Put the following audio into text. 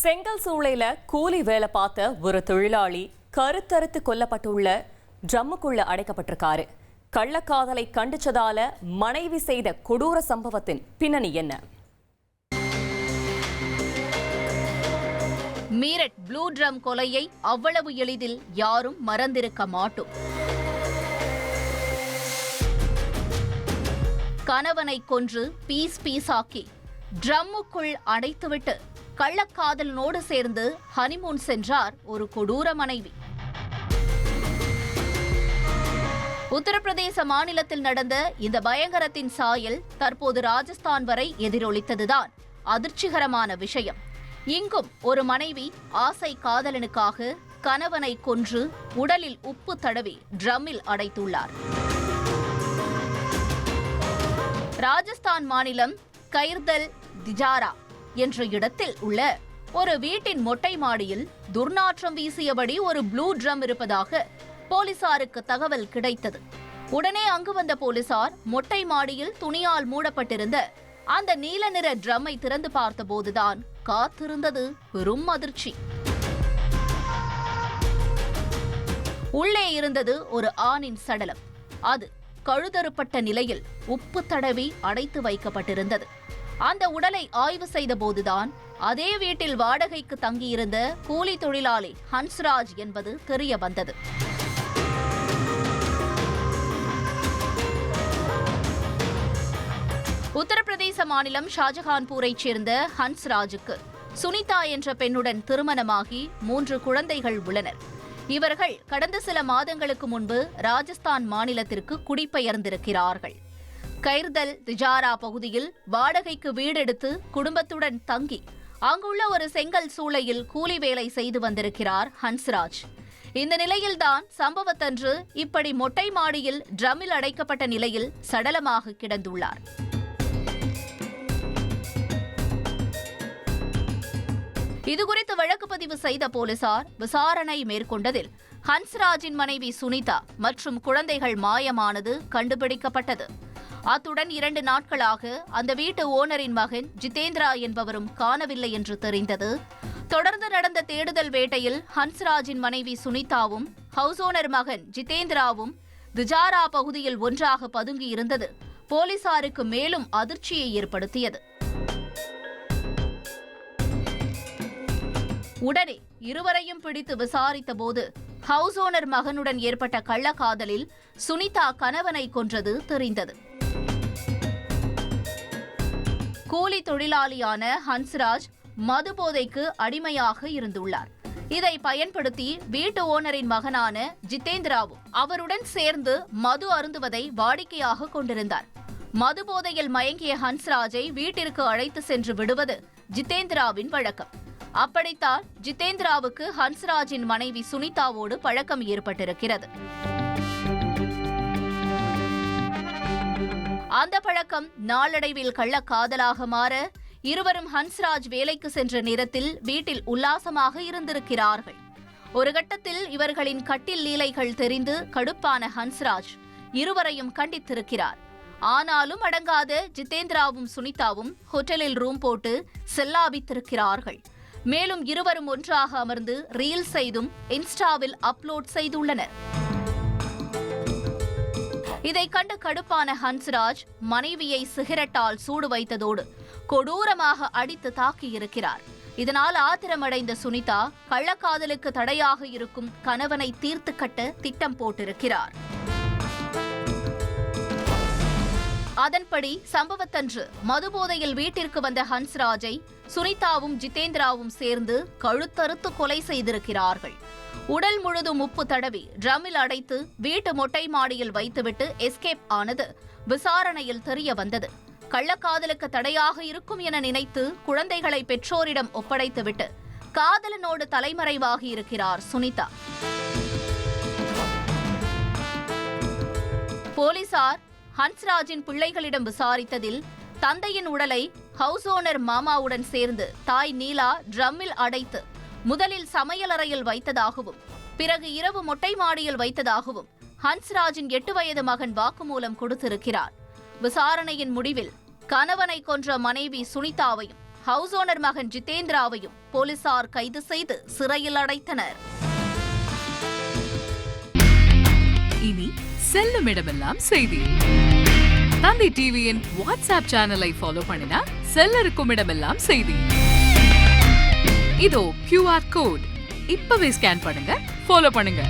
செங்கல் சூளையில கூலி வேலை பார்த்த ஒரு தொழிலாளி கருத்தறுத்து கொல்லப்பட்டுள்ள ட்ரம்முக்குள்ள அடைக்கப்பட்டிருக்காரு. கள்ளக்காதலை கண்டிச்சதால மனைவி செய்த கொடூர சம்பவத்தின் பின்னணி என்ன? மீரட் ப்ளூ ட்ரம் கொலையை அவ்வளவு எளிதில் யாரும் மறந்திருக்க மாட்டோம். கணவனை கொன்று பீஸாக்கி ட்ரம்முக்குள் அடைத்துவிட்டு கள்ளக்காதலனோடு சேர்ந்து ஹனிமூன் சென்றார் ஒரு கொடூர மனைவி. உத்தரப்பிரதேச மாநிலத்தில் நடந்த இந்த பயங்கரத்தின் சாயல் தற்போது ராஜஸ்தான் வரை எதிரொலித்ததுதான் அதிர்ச்சிகரமான விஷயம். இங்கும் ஒரு மனைவி ஆசை காதலனுக்காக கணவனை கொன்று உடலில் உப்பு தடவி ட்ரம்மில் அடைத்துள்ளார். ராஜஸ்தான் மாநிலம் கைர்தல் திஜாரா என்ற இடத்தில் உள்ள ஒரு வீட்டின் மொட்டை மாடியில் துர்நாற்றம் வீசியபடி ஒரு ப்ளூ ட்ரம் இருப்பதாக போலீசாருக்கு தகவல் கிடைத்தது. உடனே அங்கு வந்த போலீசார் மொட்டை மாடியில் துணியால் மூடப்பட்டிருந்த அந்த நீல நிற ட்ரம்மை திறந்து பார்த்தபோதுதான் காத்திருந்தது பெரும் அதிர்ச்சி. உள்ளே இருந்தது ஒரு ஆணின் சடலம். அது கழுதறுப்பட்ட நிலையில் உப்பு தடவி அடைத்து வைக்கப்பட்டிருந்தது. அந்த உடலை ஆய்வு செய்த போதுதான் அதே வீட்டில் வாடகைக்கு தங்கியிருந்த கூலி தொழிலாளி ஹன்ஸ்ராஜ் என்பது தெரிய வந்தது. உத்தரப்பிரதேச மாநிலம் ஷாஜகான்பூரைச் சேர்ந்த ஹன்ஸ்ராஜுக்கு சுனிதா என்ற பெண்ணுடன் திருமணமாகி 3 குழந்தைகள் உள்ளனர். இவர்கள் கடந்த சில மாதங்களுக்கு முன்பு ராஜஸ்தான் மாநிலத்திற்கு குடிபெயர்ந்திருக்கிறார்கள். கைர்தல் திஜாரா பகுதியில் வாடகைக்கு வீடெடுத்து குடும்பத்துடன் தங்கி அங்குள்ள ஒரு செங்கல் சூளையில் கூலி வேலை செய்து வந்திருக்கிறார் ஹன்ஸ்ராஜ். இந்த நிலையில்தான் சம்பவத்தன்று இப்படி மொட்டை மாடியில் ட்ரம்மில் அடைக்கப்பட்ட நிலையில் சடலமாக கிடந்துள்ளார். இதுகுறித்து வழக்கு பதிவு செய்த போலீசார் விசாரணை மேற்கொண்டதில் ஹன்ஸ்ராஜின் மனைவி சுனிதா மற்றும் குழந்தைகள் மாயமானது கண்டுபிடிக்கப்பட்டது. அத்துடன் 2 நாட்களாக அந்த வீட்டு ஓனரின் மகன் ஜிதேந்திரா என்பவரும் காணவில்லை என்று தெரிந்தது. தொடர்ந்து நடந்த தேடுதல் வேட்டையில் ஹன்ஸ்ராஜின் மனைவி சுனிதாவும் ஹவுஸ் ஓனர் மகன் ஜிதேந்திராவும் திஜாரா பகுதியில் ஒன்றாக பதுங்கி இருந்தது போலீசாருக்கு மேலும் அதிர்ச்சியை ஏற்படுத்தியது. உடனே இருவரையும் பிடித்து விசாரித்த போது ஹவுஸ் ஓனர் மகனுடன் ஏற்பட்ட கள்ளக்காதலில் சுனிதா கணவனை கொன்றது தெரிந்தது. கூலி தொழிலாளியான ஹன்ஸ்ராஜ் மது போதைக்கு அடிமையாக இருந்துள்ளார். இதை பயன்படுத்தி வீட்டு ஓனரின் மகனான ஜிதேந்திராவும் அவருடன் சேர்ந்து மது அருந்துவதை வாடிக்கையாக கொண்டிருந்தார். மது போதையில் மயங்கிய ஹன்ஸ்ராஜை வீட்டிற்கு அழைத்து சென்று விடுவது ஜிதேந்திராவின் வழக்கம். அப்படித்தான் ஜிதேந்திராவுக்கு ஹன்ஸ்ராஜின் மனைவி சுனிதாவோடு பழக்கம் ஏற்பட்டிருக்கிறது. அந்த பழக்கம் நாளடைவில் கள்ளக்காதலாக மாற இருவரும் ஹன்ஸ்ராஜ் வேலைக்கு சென்ற நேரத்தில் வீட்டில் உல்லாசமாக இருந்திருக்கிறார்கள். ஒரு கட்டத்தில் இவர்களின் கட்டில் லீலைகள் தெரிந்து கடுப்பான ஹன்ஸ்ராஜ் இருவரையும் கண்டித்திருக்கிறார். ஆனாலும் அடங்காத ஜிதேந்திராவும் சுனிதாவும் ஹோட்டலில் ரூம் போட்டு செல்லாபித்திருக்கிறார்கள். மேலும் இருவரும் ஒன்றாக அமர்ந்து ரீல் செய்தும் இன்ஸ்டாவில் அப்லோட் செய்துள்ளனர். இதை கண்டு கடுப்பான ஹன்ஸ்ராஜ் மனைவியை சிகரெட்டால் சூடு வைத்ததோடு கொடூரமாக அடித்து தாக்கியிருக்கிறார். இதனால் ஆத்திரமடைந்த சுனிதா கள்ளக்காதலுக்கு தடையாக இருக்கும் கணவனை தீர்த்து கட்ட திட்டம் போட்டிருக்கிறார். அதன்படி சம்பவத்தன்று மதுபோதையில் வீட்டிற்கு வந்த ஹன்ஸ்ராஜை சுனிதாவும் ஜிதேந்திராவும் சேர்ந்து கழுத்தறுத்து கொலை செய்திருக்கிறார்கள். உடல் முழுதும் உப்பு தடவி ட்ரம்மில் அடைத்து வீட்டு மொட்டை மாடியில் வைத்துவிட்டு எஸ்கேப் ஆனது விசாரணையில் தெரிய வந்தது. கள்ளக்காதலுக்கு தடையாக இருக்கும் என நினைத்து குழந்தைகளை பெற்றோரிடம் ஒப்படைத்துவிட்டு காதலனோடு தலைமறைவாகி இருக்கிறார் சுனிதா. போலீசார் ஹன்ஸ்ராஜின் பிள்ளைகளிடம் விசாரித்ததில் தந்தையின் உடலை ஹவுஸ் ஓனர் மாமாவுடன் சேர்ந்து தாய் நீலா ட்ரம்மில் அடைத்து முதலில் சமையலறையில் வைத்ததாகவும் பிறகு இரவு மொட்டை மாடியில் வைத்ததாகவும் ஹன்ஸ்ராஜின் 8 வயது மகன் வாக்குமூலம் கொடுத்திருக்கிறார். விசாரணையின் முடிவில் கணவனை கொன்ற மனைவி சுனிதாவையும் ஹவுஸ் ஓனர் மகன் ஜிதேந்திராவையும் போலீசார் கைது செய்து சிறையில் அடைத்தனர். இனி செல்லும் இடமெல்லாம் செய்தி. தந்தி டிவியின் வாட்ஸ்அப் சேனலை ஃபாலோ பண்ணினா செல்லருக்கும் இடமெல்லாம் செய்தி. இதோ QR கோட் இப்பவே ஸ்கேன் பண்ணுங்க, ஃபாலோ பண்ணுங்க.